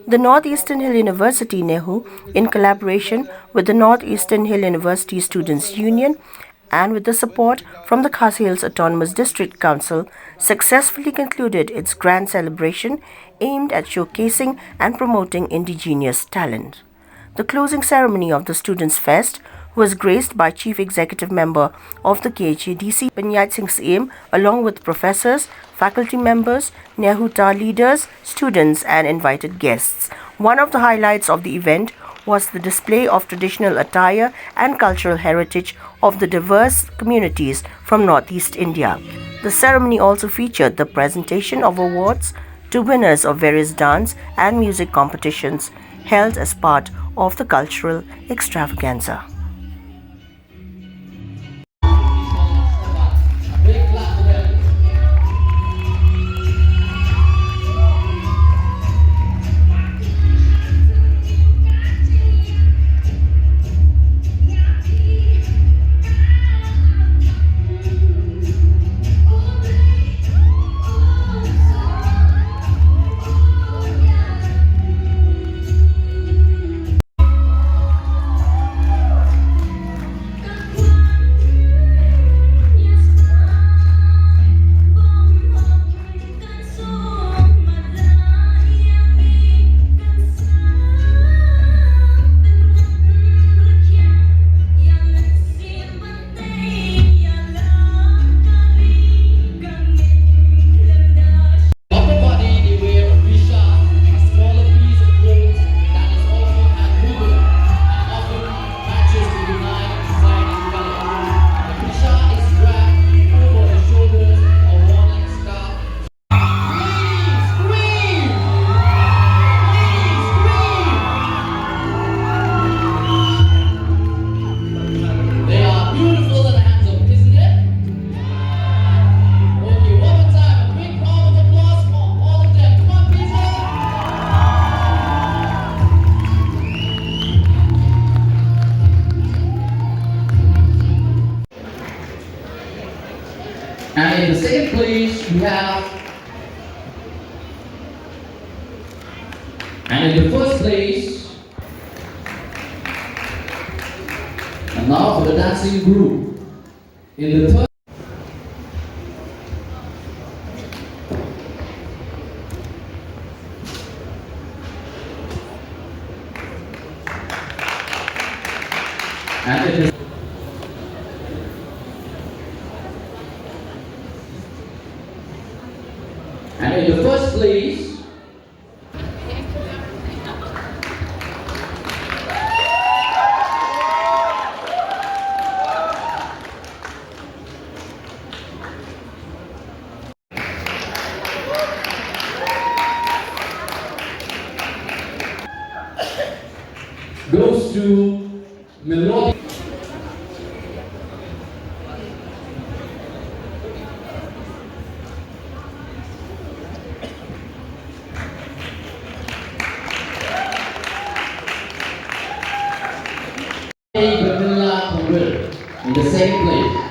The Northeastern Hill University NEHU, in collaboration with the Northeastern Hill University Students' Union and with the support from the Khasi Hills Autonomous District Council, successfully concluded its grand celebration aimed at showcasing and promoting indigenous talent. The closing ceremony of the Students' Fest was graced by Chief Executive Member of the KHADC, Panyat Singh Siem, along with professors, faculty members, NEHUTA leaders, students, and invited guests. One of the highlights of the event was the display of traditional attire and cultural heritage of the diverse communities from Northeast India. The ceremony also featured the presentation of awards to winners of various dance and music competitions held as part of the cultural extravaganza. And in the second place, we have, and in the first place, and now for the dancing group, in the third, and in the And in the first place, goes to Melodic. In the same place.